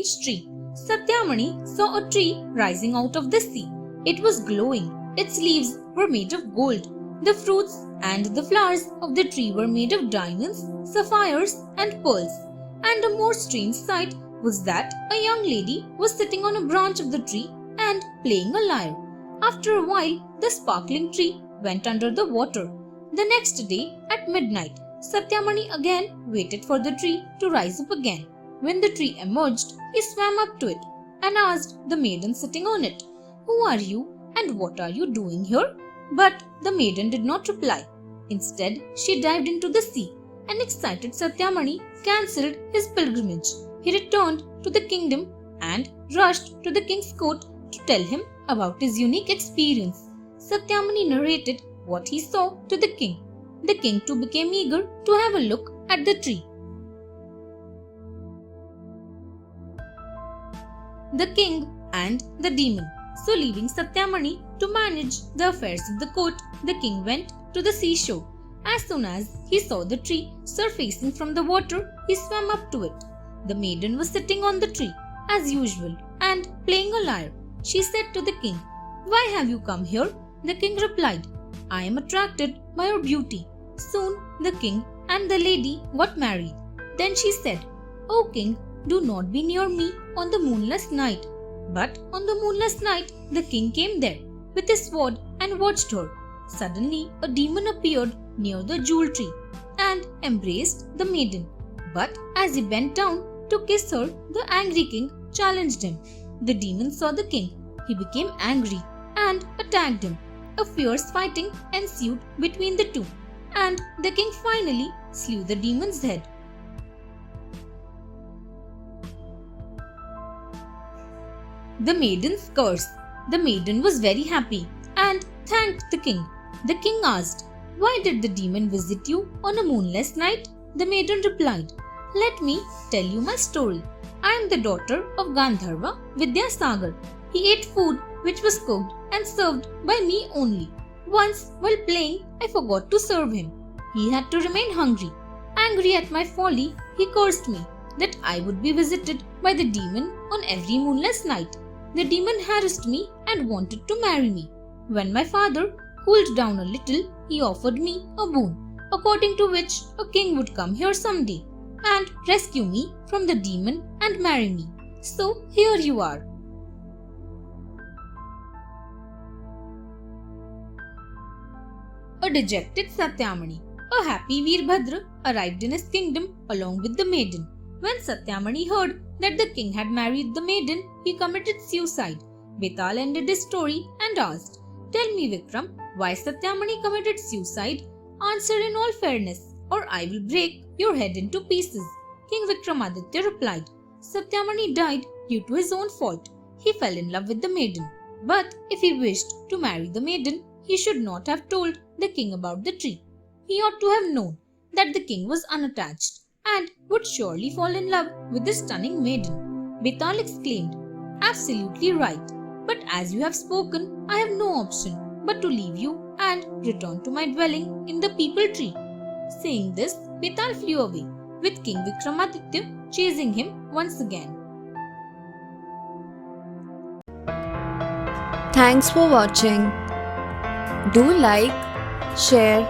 strange tree. Satyamani saw a tree rising out of the sea. It was glowing. Its leaves were made of gold. The fruits and the flowers of the tree were made of diamonds, sapphires, and pearls. And a more strange sight was that a young lady was sitting on a branch of the tree and playing a lyre. After a while, the sparkling tree went under the water. The next day, at midnight, Satyamani again waited for the tree to rise up again. When the tree emerged, he swam up to it and asked the maiden sitting on it, "Who are you and what are you doing here?" But the maiden did not reply. Instead, she dived into the sea, and excited Satyamani cancelled his pilgrimage. He returned to the kingdom and rushed to the king's court to tell him about his unique experience. Satyamani narrated what he saw to the king. The king too became eager to have a look at the tree. The king and the demon. So leaving Satyamani to manage the affairs of the court, the king went to the seashore. As soon as he saw the tree surfacing from the water, he swam up to it. The maiden was sitting on the tree, as usual, and playing a lyre. She said to the king, "Why have you come here?" The king replied, "I am attracted by your beauty." Soon the king and the lady got married. Then she said, "O king, do not be near me on the moonless night." But on the moonless night, the king came there with his sword and watched her. Suddenly, a demon appeared near the jewel tree and embraced the maiden. But as he bent down to kiss her, the angry king challenged him. The demon saw the king. He became angry and attacked him. A fierce fighting ensued between the two, and the king finally slew the demon's head. The maiden's curse. The maiden was very happy and thanked the king. The king asked, "Why did the demon visit you on a moonless night?" The maiden replied, "Let me tell you my story. I am the daughter of Gandharva Vidyasagar. He ate food which was cooked and served by me only. Once, while playing, I forgot to serve him. He had to remain hungry. Angry at my folly, he cursed me that I would be visited by the demon on every moonless night. The demon harassed me and wanted to marry me. When my father cooled down a little, he offered me a boon, according to which a king would come here someday and rescue me from the demon and marry me. So here you are." A dejected Satyamani. A happy Veerbhadra arrived in his kingdom along with the maiden. When Satyamani heard that the king had married the maiden, he committed suicide. Betal ended his story and asked, "Tell me, Vikram, why Satyamani committed suicide? Answer in all fairness, or I will break your head into pieces." King Vikramaditya replied, "Satyamani died due to his own fault. He fell in love with the maiden. But if he wished to marry the maiden, he should not have told the king about the tree. He ought to have known that the king was unattached and would surely fall in love with the stunning maiden." Betal exclaimed, "Absolutely right. But as you have spoken, I have no option but to leave you and return to my dwelling in the peepal tree." Saying this, Betal flew away, with King Vikramaditya chasing him once again. Thanks for watching. Do like, share,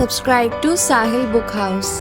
subscribe to Sahil Book House.